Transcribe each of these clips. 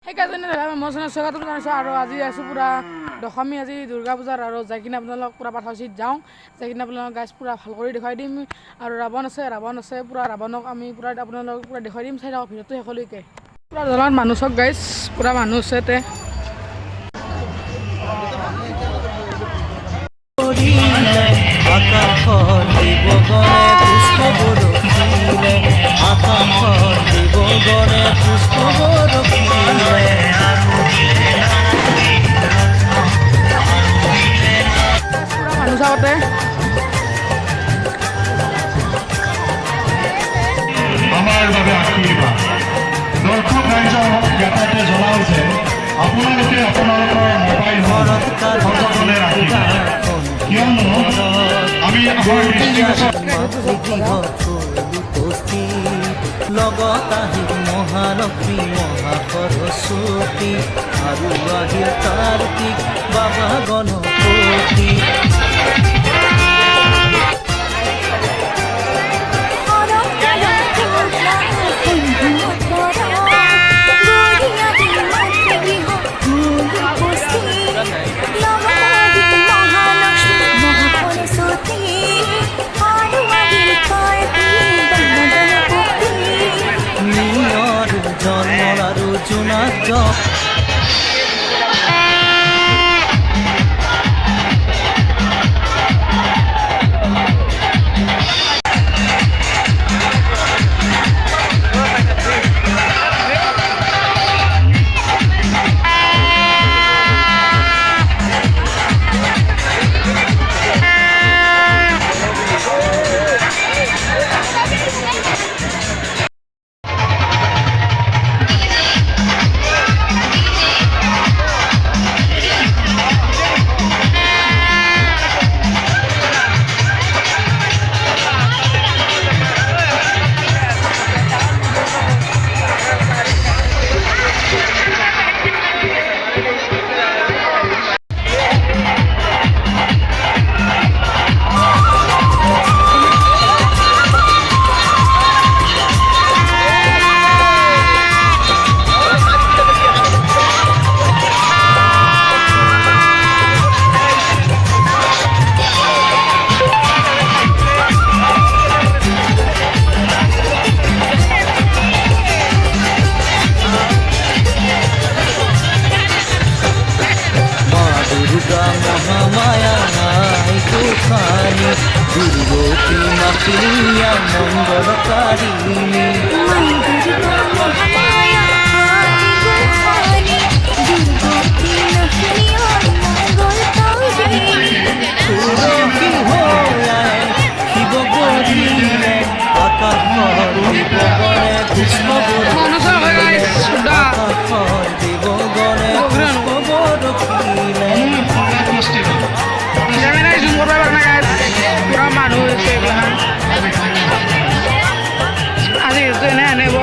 সেইকাৰণে মই স্বাগতম জনাইছোঁ আৰু আজি আছোঁ পূৰা দশমী আজি দুৰ্গা পূজাৰ আৰু যাই কিনে আপোনালোক পূৰা পাঠাচিত যাওঁ যাই কিনে আপোনালোকক গাইজ পূৰা ভাল কৰি দেখুৱাই দিম আৰু ৰাৱণ আছে পূৰা ৰাৱণক আমি পূৰা আপোনালোকক পূৰা দেখুৱাই দিম চাই থাকক ভিডিঅ'টো শেষলৈকে পূৰা জনাত মানুহ চক গাইজ পূৰা মানুহ আছে তে চাওঁতে আমাৰ বাবে আশীৰ্বাদ দৰ্শক ৰাইজক ইয়াতে জনাওঁ যে আপোনালোকে আপোনালোকৰ মোবাইল সযতনে ৰাখিব কিয়নো আমি আমাৰ লগত আহিল মহালক্ষ্মী মহাসৰস্বতী আৰু আহিল কাৰ্তিক বাবা গণপতি জন্মৰ আৰু জোনাক দুর্গতি মাতিয়া মঙ্গলকারিণী শিব গরিলে আকাশ দিবগণে পুষ্প দিবগণে পুষ্প বরখিলে মানুহ হৈছে আজি এনে আনিব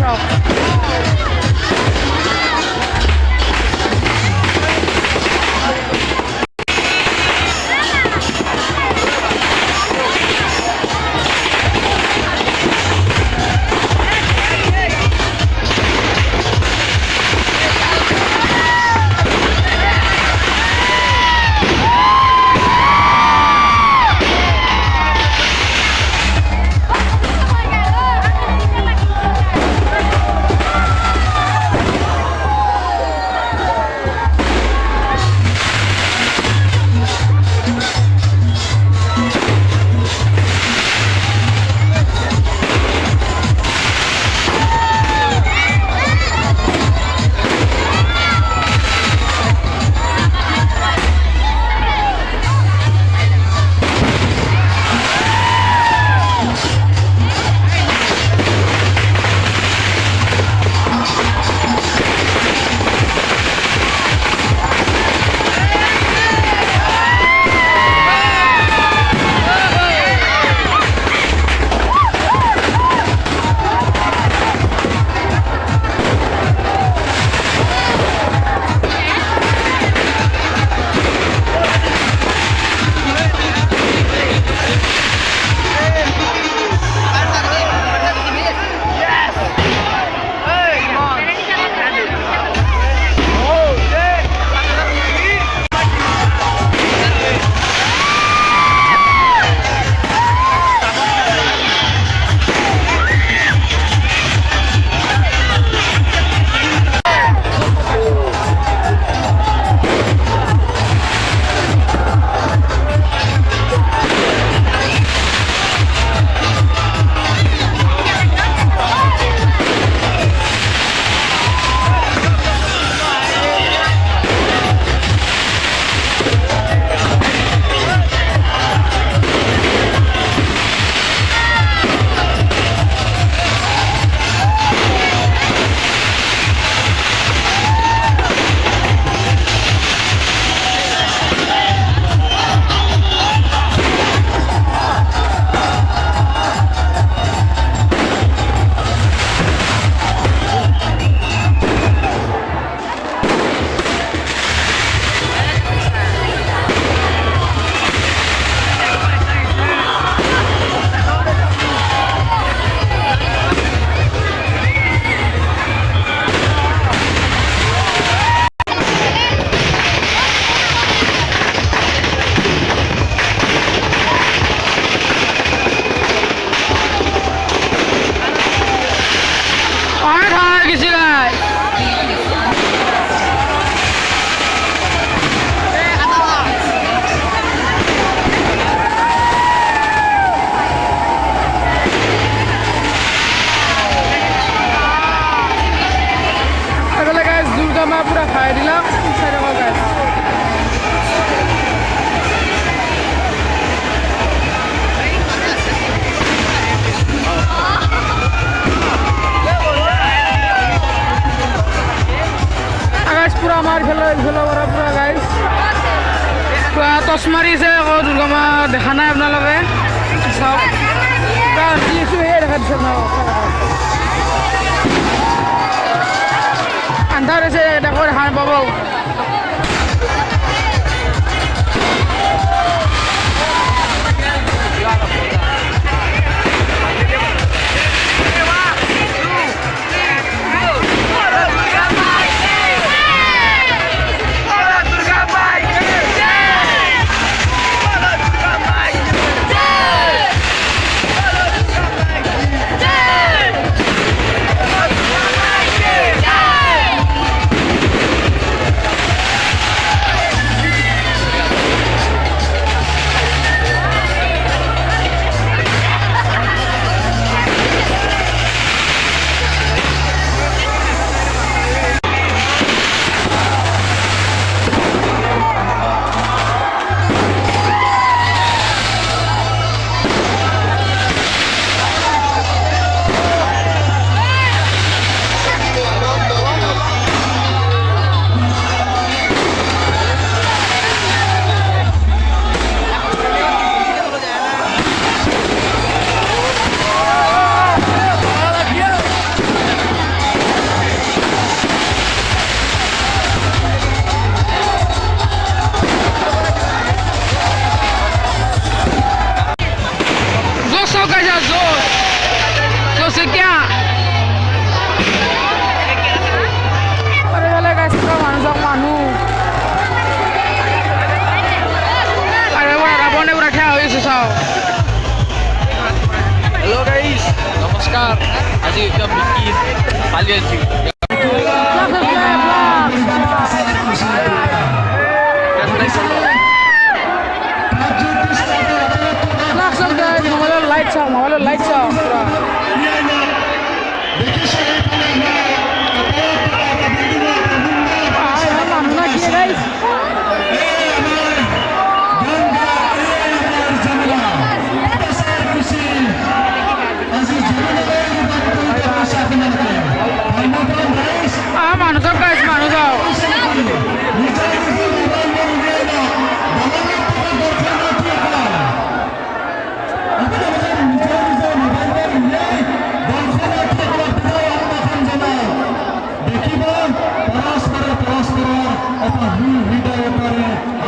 চাওক পুরা খাই দিলাম পুরা আমার খেলো করা পুরা গাইজ পুরা টচ মাৰিছে আকৌ দুৰ্গা মা দেখা নাই আপোনালোকে চাওক সেয়ে দেখা দিছে আন্ধাৰ হৈছে দেখো দেখা নাপাব से क्या अरे वाले गाइस का मानू अरे वो रावण पूरा क्या हो इसे साओ हेलो गाइस नमस्कार आज एक मिकी खाली अछि लाइट छ पूरा मानु जाओ गाइस मानु जाओ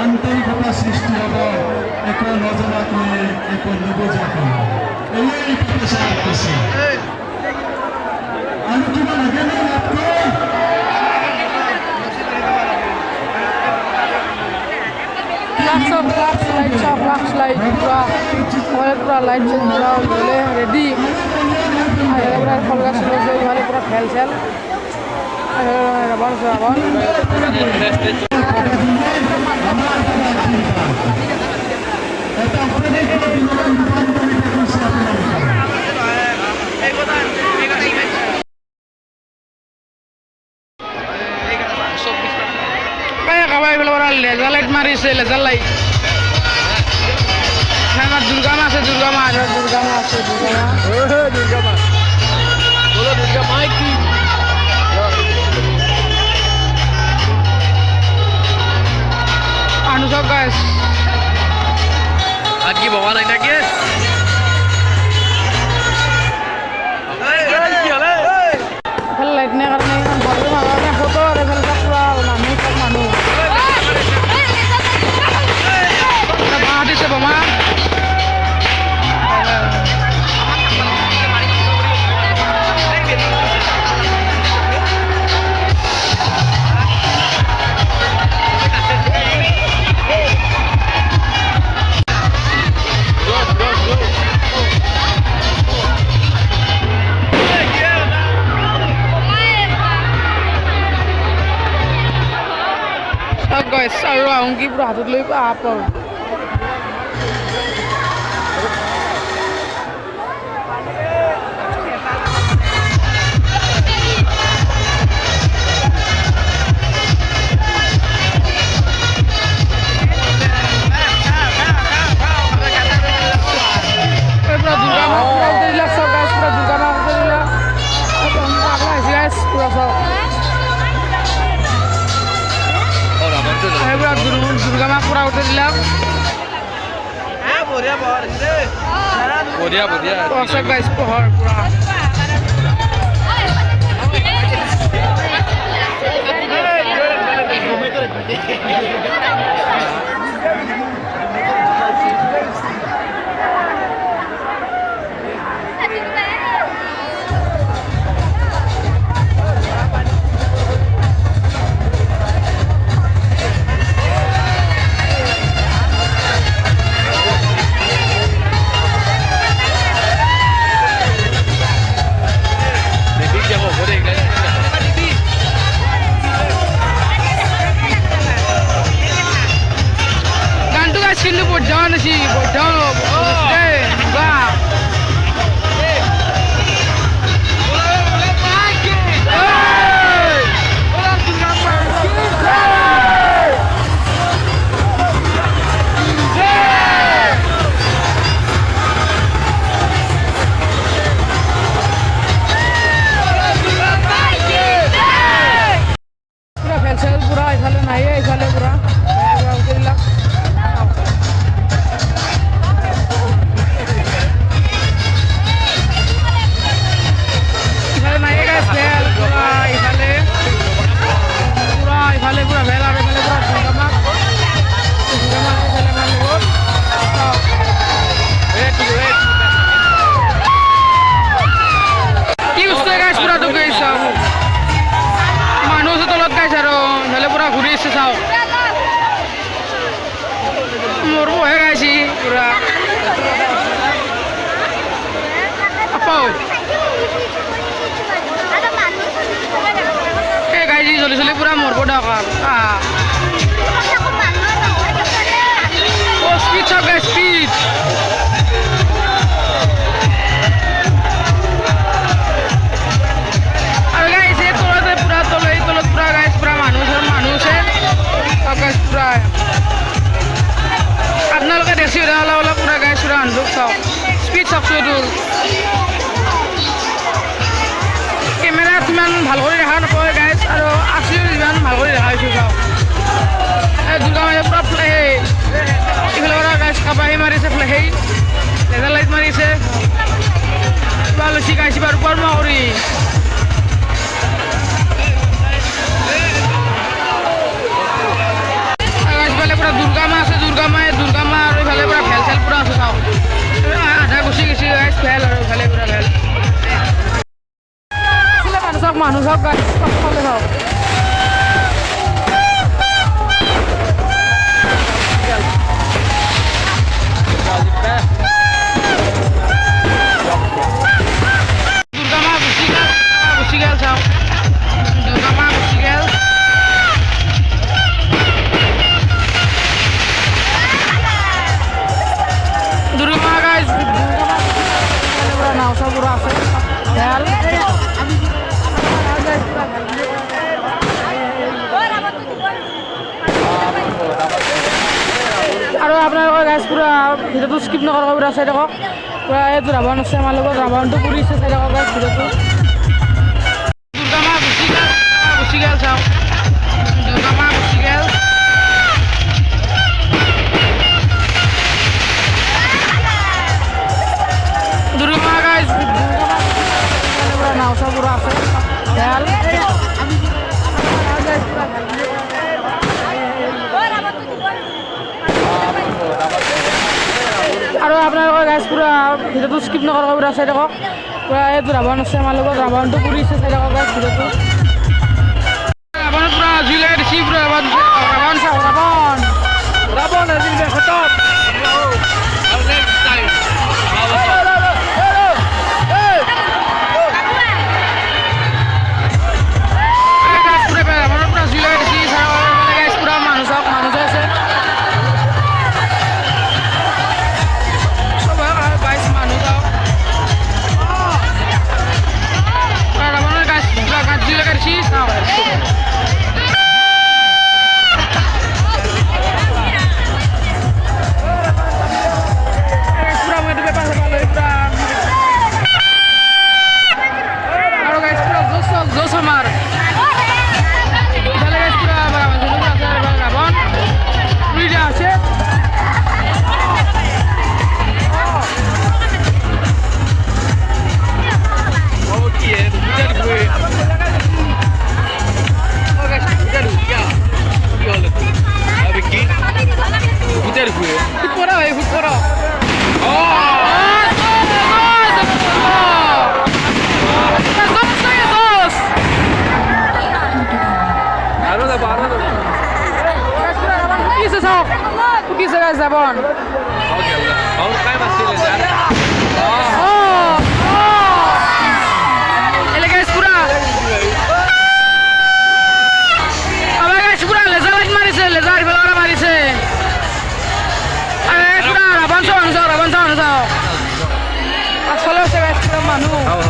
আন্তরিকতা সৃষ্টি হব এক নজনাকে এক নিবজাকে এই প্রচেষ্টা করছে আমি কিবা লাগে না আপনি फ्लैक्स लाइट पूरा लाइट से पूरा बोले रेडी पूरा फल गाछ वाले पूरा खेल छेल रावण लेजर लाइट मारिছে लेजर लाइट दुर्गा मा আছে दुर्गा मा बोलो दुर्गा माई की अनुसब गाइस आज की भगवान है ना के लाइट ने करने फोटो और पूरा मानू से बमा guys আৰু আহোঁকি পুৰা হাতত লৈ আপ दुर्गा माँ पूरा उतर दिला बढ़िया बढ़िया गाइस पहाड़ पूरा Sini bodoh sih, bodoh. Wah. Pura felsel pura, isale nahi hai, isale pura. মরবো হয়ে গেছি পুরা আপাও এই গাইছি চলি চলি পুরা মরবো ডাকার ও স্পিড সব গাই স্পিড আর গাইছে তোলাতে পুরা তলে তলত পুরা গাইছ পুরা মানুষে সব গাইছ পুরা আপোনালোকে দেখছি অলপ পুৰা গাইছ পুৰা আনন্দক চাওক স্পীড চাওকচোন এইটো কেমেৰাত ইমান ভাল কৰি দেখা নাপায় গাইছ আৰু আচলি ইমান ভাল কৰি দেখা হৈছোঁ চাওক এই দুৰ্গা মায়ে পুৰা সেই ইফালে পৰা গাইছ কাবাহী মাৰিছে সেই লেজাৰ লাইট মাৰিছে কিবা লৈছি গাইছ বাৰু কৰ্ম কৰি পুরা দুর্গা মা আছে দুর্গা মা আর ওইফালে পুরা ভেল চেল পুরা আছে চাও আধা গুছি গেছি গাইছ ভেল আর ওইফালে পুরা ভেল মানুষ হক গাইছ সবফালে হক দুর্গা মা গুছি গেল চাও দুর্গা মা গুছি গেল দুর্গা গাইজ নাও সব পুরো আছে খেয়াল আৰু আপোনালোকৰ গাইজ পুৰা ভিডিঅ'টো স্কিপ নকৰাকৈ পুৰা চাই থাকক পুৰা এইটো ৰাৱণ আছে আমাৰ লগত ৰাৱণটো পুৰিছে চাই থাকক গাইজ ভিডিঅ'টো দুৰ্গা মা গুচি গেল চাওক দুৰ্গা মা গুচি গেল দুর্গা গাইজ নাও সব পুরো আছে খেয়াল আৰু আপোনালোকৰ গাইজ পুৰা ভিডিঅ'টো স্কিপ নকৰাকৈ পুৰা চাই থাকক পুৰা এইটো ৰাৱণ আছে আমাৰ লগত ৰাৱণটো পুৰিছে চাই থাকক গাইজ ভিডিঅ'টো ৰাৱণত পুৰা জুই লগাই দিছি পুৰা ৰাৱণ চাওক ৰাৱণ আজি খতম Zabon. Okay, vamos cair vacile ya. Ele guys pura. Aba guys pura laser light marise, laser velora marise. Aba guys pura Rabon sa. Asolo se guys pura manu. Aba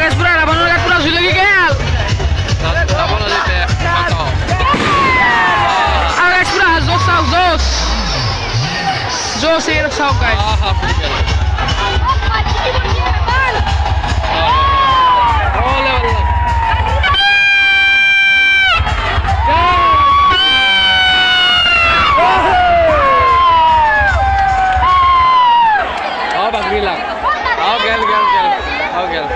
guys pura Rabon ka pura zulagi gel. Rabon le pe. Jos here sao guys. Oh bang bilang. Oh gel.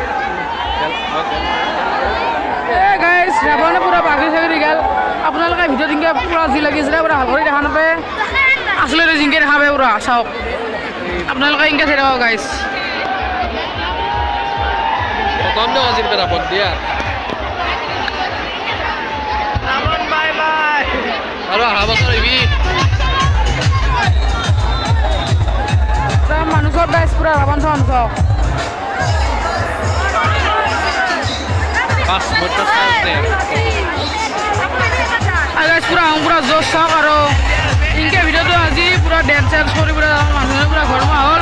Hey guys, Rabon pura bagi sagri gel. আপোনালোকে video দিনকে পুরা জি লাগিছে পুরা ভাল করে দেখা নাপায় আসলে জিংকে দেখাবে পুরা চাওক আপোনালোকে ইনকে চাই থাকক guys Tondo azir pera pon dia. Ravan বাই আৰু অহা বছৰ আহিবি মানুহ চব গাইছ পুৰা ৰাৱণ চাৱণ চব পাঁচ বছৰ চাই আৰু গাইছ পুৰা জোচ চাওক আৰু ইনকে ভিডিঅ'টো আজি পুৰা ডেন্স চেন্স কৰি পুৰা মানুহে পুৰা ঘৰমা হ'ল